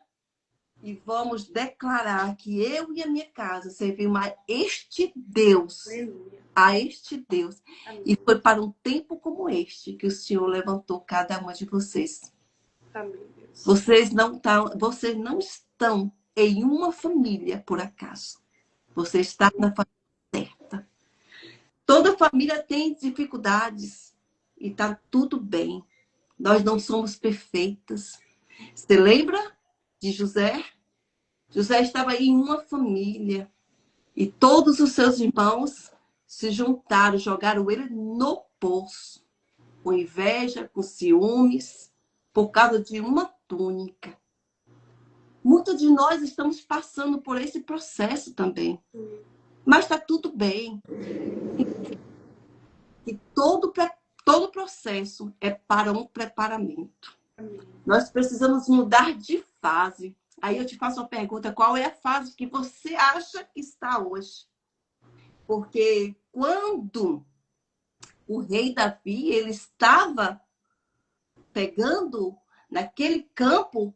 e vamos declarar que eu e a minha casa servimos a este Deus. Aleluia. A este Deus. Amém. E foi para um tempo como este que o Senhor levantou cada uma de vocês. Amém, Deus. Vocês não estão em uma família por acaso. Você está na família certa. Toda família tem dificuldades e está tudo bem. Nós não somos perfeitas. Você lembra de José? José estava em uma família e todos os seus irmãos se juntaram, jogaram ele no poço, com inveja, com ciúmes, por causa de uma túnica. Muitos de nós estamos passando por esse processo também. Mas está tudo bem. E todo processo é para um preparamento. Nós precisamos mudar de fase. Aí eu te faço uma pergunta: qual é a fase que você acha que está hoje? Porque quando o rei Davi ele estava pegando naquele campo,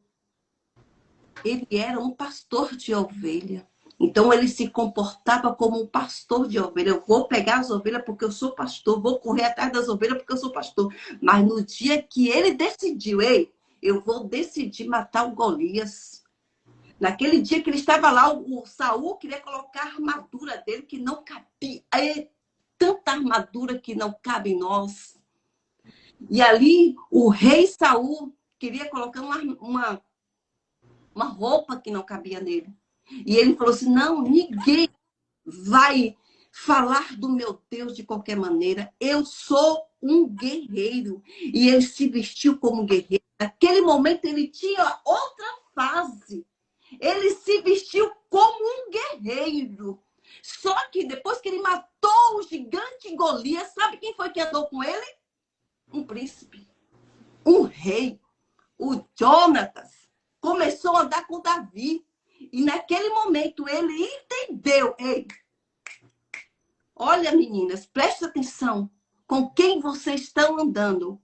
ele era um pastor de ovelha. Então ele se comportava como um pastor de ovelha. Eu vou pegar as ovelhas porque eu sou pastor, vou correr atrás das ovelhas porque eu sou pastor. Mas no dia que ele decidiu, ei, eu vou decidir matar o Golias. Naquele dia que ele estava lá, o Saul queria colocar a armadura dele que não cabia. Tanta armadura que não cabe em nós. E ali o rei Saul queria colocar uma roupa que não cabia nele. E ele falou assim: não, ninguém vai falar do meu Deus de qualquer maneira. Eu sou um guerreiro. E ele se vestiu como um guerreiro. Naquele momento ele tinha outra fase. Ele se vestiu como um guerreiro. Só que depois que ele matou o gigante Golias, sabe quem foi que andou com ele? Um príncipe. Um rei. O Jonatas começou a andar com Davi. E naquele momento ele entendeu. Ei, olha, meninas, preste atenção com quem vocês estão andando.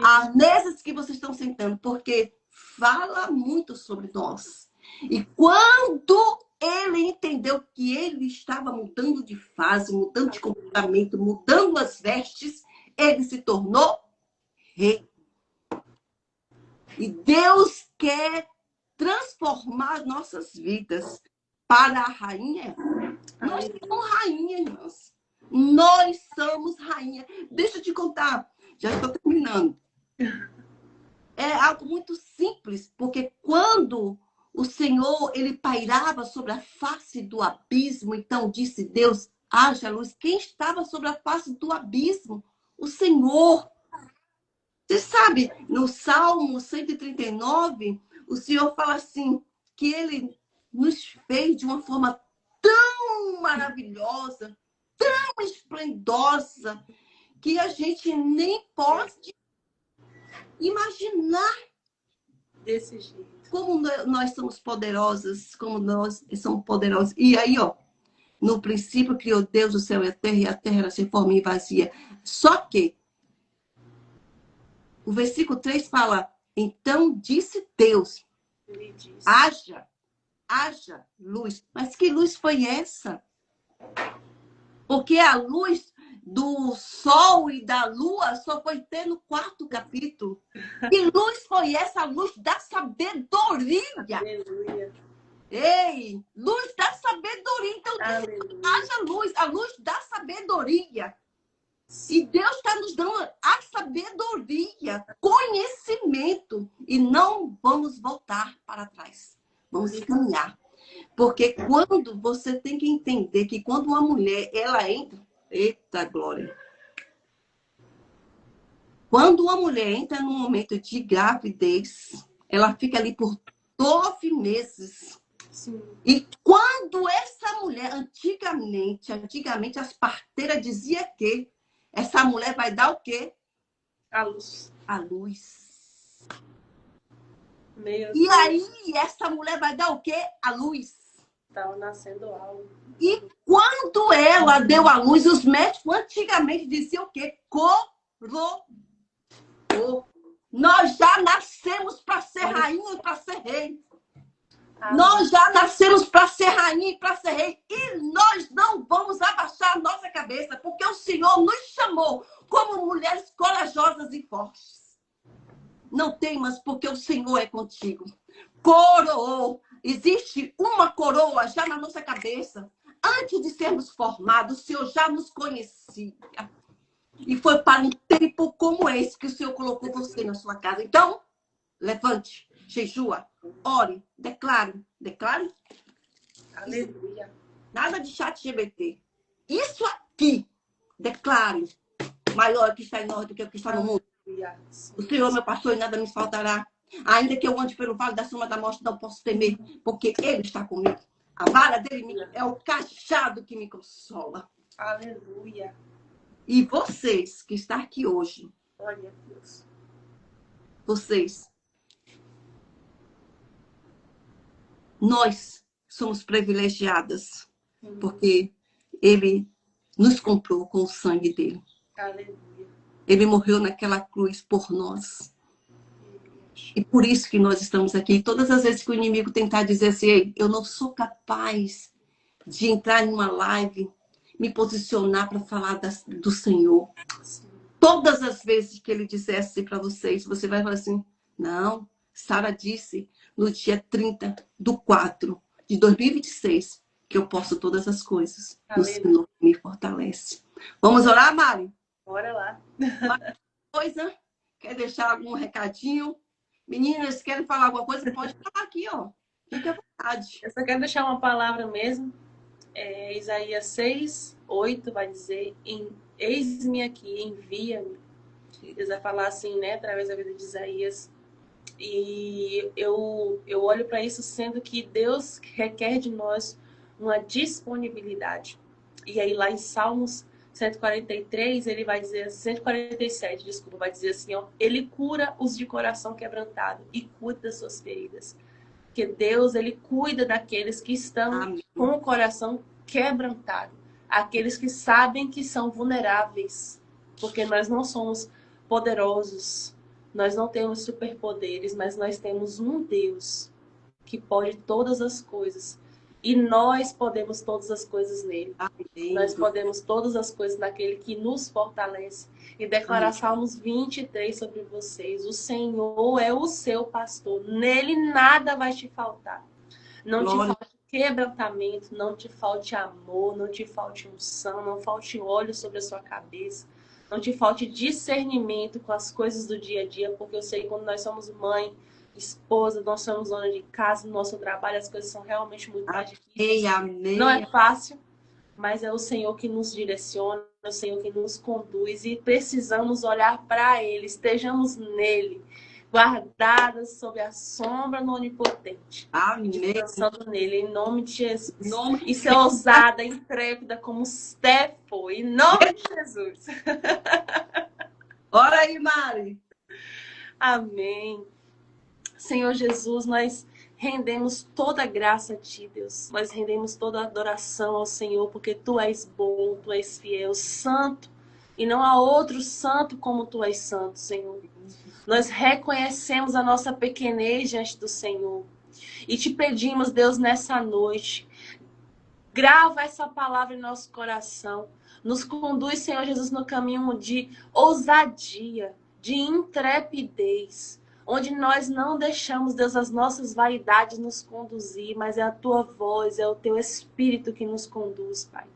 As mesas que vocês estão sentando, porque fala muito sobre nós. E quando ele entendeu que ele estava mudando de fase, mudando de comportamento, mudando as vestes, ele se tornou rei. E Deus quer transformar nossas vidas para a rainha. Nós somos rainha, irmãs. Nós somos rainha. Deixa eu te contar. Já estou terminando. É algo muito simples, porque quando o Senhor, ele pairava sobre a face do abismo, então disse Deus, haja luz. Quem estava sobre a face do abismo? O Senhor. Você sabe, no Salmo 139, o Senhor fala assim, que ele nos fez de uma forma tão maravilhosa, tão esplendosa, que a gente nem pode imaginar desse jeito. Como nós somos poderosas, como nós somos poderosos. E aí, ó, no princípio criou Deus o céu e a terra era sem forma e vazia. Só que o versículo 3 fala, então disse Deus, haja luz. Mas que luz foi essa? Porque a luz do sol e da lua só foi ter no quarto capítulo. Que luz foi essa? A luz da sabedoria. Aleluia. Ei, luz da sabedoria. Então, Aleluia. haja luz, a luz da sabedoria. E Deus está nos dando a sabedoria, conhecimento. E não vamos voltar para trás. Vamos caminhar. Porque quando você tem que entender que quando uma mulher, ela entra... Eita, glória! Quando uma mulher entra num momento de gravidez, ela fica ali por 9 meses. Sim. E quando essa mulher, antigamente as parteiras diziam que essa mulher vai dar o quê? A luz. A luz. Meu E Deus. aí, essa mulher vai dar o quê? A luz. Estava nascendo algo. E quando ela deu a luz, os médicos antigamente diziam o quê? Coroou. Nós já nascemos para ser rainha e para ser rei. Nós já nascemos para ser rainha e para ser rei. E nós não vamos abaixar a nossa cabeça, porque o Senhor nos chamou como mulheres corajosas e fortes. Não temas, porque o Senhor é contigo. Coroou. Existe uma coroa já na nossa cabeça. Antes de sermos formados, o Senhor já nos conhecia. E foi para um tempo como esse que o Senhor colocou você na sua casa. Então, levante, jejua, ore, declare. Declare. Aleluia. Nada de chat GBT. Isso aqui, declare. Maior que está em nós do que o que está no mundo. O Senhor é meu pastor e nada me faltará. Ainda que eu ande pelo vale da sombra da morte, não posso temer, porque Ele está comigo. A vara dele é o cajado que me consola. Aleluia. E vocês que estão aqui hoje, Glória a Deus. vocês, nós somos privilegiadas, porque Ele nos comprou com o sangue dele. Aleluia. Ele morreu naquela cruz por nós. E por isso que nós estamos aqui. Todas as vezes que o inimigo tentar dizer assim, ei, eu não sou capaz de entrar em uma live, me posicionar para falar do Senhor. Sim. Todas as vezes que ele dissesse para vocês, você vai falar assim, não, Sara disse no dia 30/4/2026 que eu posso todas as coisas. O Senhor me fortalece. Vamos orar, Mari? Bora lá. Coisa? Quer deixar algum recadinho? Meninas, querem falar alguma coisa? Pode falar aqui, ó. Fique à vontade. Eu só quero deixar uma palavra mesmo. Isaías 6:8 vai dizer, eis-me aqui, envia-me. Deus vai falar assim, né, através da vida de Isaías. E eu olho para isso sendo que Deus requer de nós uma disponibilidade. E aí lá em Salmos 143, ele vai dizer, 147, desculpa, vai dizer assim, ó, ele cura os de coração quebrantado e cuida das suas feridas. Porque Deus, ele cuida daqueles que estão com o coração quebrantado. Aqueles que sabem que são vulneráveis. Porque nós não somos poderosos. Nós não temos superpoderes, mas nós temos um Deus que pode todas as coisas. E nós podemos todas as coisas nele. Amém. Nós podemos todas as coisas naquele que nos fortalece. E declarar Amém. Salmos 23 sobre vocês. O Senhor é o seu pastor. Nele nada vai te faltar. Não Glória. Te falte quebrantamento, não te falte amor, não te falte unção, não falte óleo sobre a sua cabeça. Não te falte discernimento com as coisas do dia a dia. Porque eu sei que quando nós somos mãe, esposa, nós somos dona de casa, no nosso trabalho, as coisas são realmente muito mais difíceis. Amém. Não é fácil, mas é o Senhor que nos direciona, é o Senhor que nos conduz e precisamos olhar para Ele, estejamos nele, guardadas sob a sombra do Onipotente. Amém. Descansando nele, em nome de Jesus. E ser ousada, intrépida como Steph foi, em nome de Jesus. Ora aí, Mari. Amém. Senhor Jesus, nós rendemos toda a graça a Ti, Deus. Nós rendemos toda a adoração ao Senhor, porque Tu és bom, Tu és fiel, santo. E não há outro santo como Tu és santo, Senhor. Nós reconhecemos a nossa pequenez diante do Senhor. E Te pedimos, Deus, nessa noite, grava essa palavra em nosso coração. Nos conduz, Senhor Jesus, no caminho de ousadia, de intrepidez, onde nós não deixamos, Deus, as nossas vaidades nos conduzir, mas é a tua voz, é o teu Espírito que nos conduz, Pai.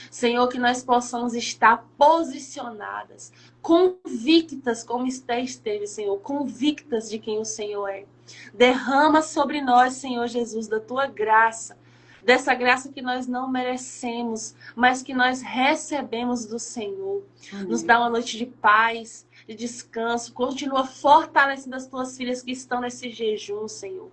Senhor, que nós possamos estar posicionadas, convictas, como Esté esteve, Senhor, convictas de quem o Senhor é. Derrama sobre nós, Senhor Jesus, da tua graça, dessa graça que nós não merecemos, mas que nós recebemos do Senhor. Amém. Nos dá uma noite de paz, de descanso. Continua fortalecendo as tuas filhas que estão nesse jejum, Senhor.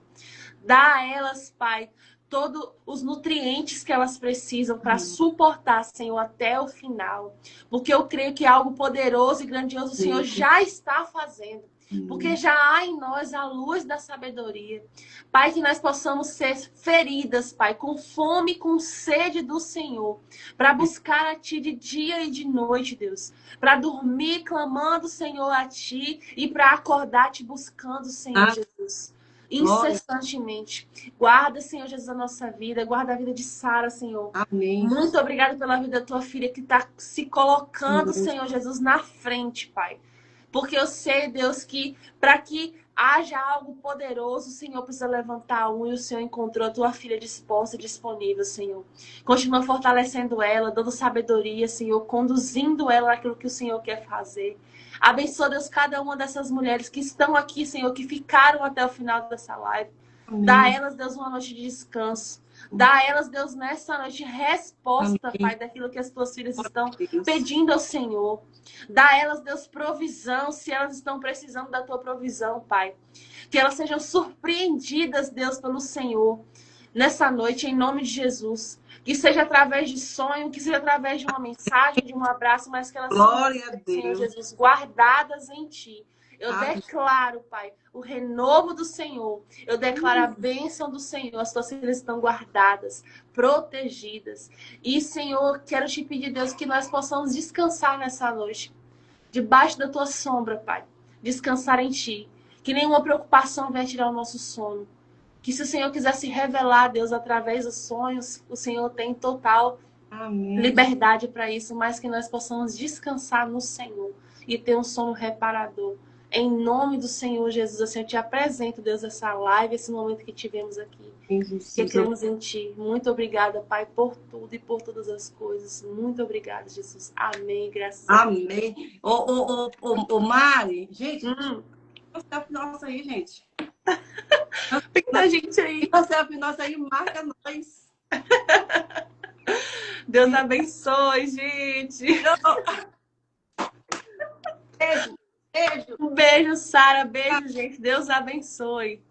Dá a elas, Pai, todos os nutrientes que elas precisam para suportar, Senhor, até o final. Porque eu creio que algo poderoso e grandioso o Senhor já está fazendo. Porque já há em nós a luz da sabedoria. Pai, que nós possamos ser feridas, Pai, com fome e com sede do Senhor, para buscar a Ti de dia e de noite, Deus. Para dormir clamando, Senhor, a Ti e para acordar Te buscando, Senhor Jesus. Incessantemente. Guarda, Senhor Jesus, a nossa vida. Guarda a vida de Sara, Senhor. Amém. Muito obrigada pela vida da tua filha que está se colocando, Senhor Jesus, na frente, Pai. Porque eu sei, Deus, que para que haja algo poderoso, o Senhor precisa levantar um, e o Senhor encontrou a tua filha disposta e disponível, Senhor. Continua fortalecendo ela, dando sabedoria, Senhor, conduzindo ela naquilo que o Senhor quer fazer. Abençoa, Deus, cada uma dessas mulheres que estão aqui, Senhor, que ficaram até o final dessa live. Dá a elas, Deus, uma noite de descanso. Dá a elas, Deus, nessa noite resposta, Pai, daquilo que as tuas filhas estão pedindo ao Senhor. Dá a elas, Deus, provisão, se elas estão precisando da tua provisão, Pai. Que elas sejam surpreendidas, Deus, pelo Senhor, nessa noite, em nome de Jesus. Que seja através de sonho, que seja através de uma mensagem, de um abraço, mas que elas sejam, Senhor Jesus, guardadas em Ti. Eu declaro, Pai, o renovo do Senhor. Eu declaro a bênção do Senhor. As tuas filhas estão guardadas, protegidas. E, Senhor, quero te pedir, Deus, que nós possamos descansar nessa noite. Debaixo da tua sombra, Pai. Descansar em Ti. Que nenhuma preocupação venha tirar o nosso sono. Que se o Senhor quiser se revelar, Deus, através dos sonhos, o Senhor tem total liberdade para isso. Mas que nós possamos descansar no Senhor e ter um sono reparador. Em nome do Senhor Jesus, assim, eu te apresento, Deus, essa live, esse momento que tivemos aqui. Que cremos em Ti. Muito obrigada, Pai, por tudo e por todas as coisas. Muito obrigada, Jesus. Amém. Graças a Deus. Amém. Ô, Mari, gente, selfie nossa aí, gente. Fica a gente aí. Selfie nossa aí, marca nós. Deus abençoe, gente. Beijo. Beijo. Um beijo, Sara. Beijo, gente. Deus abençoe.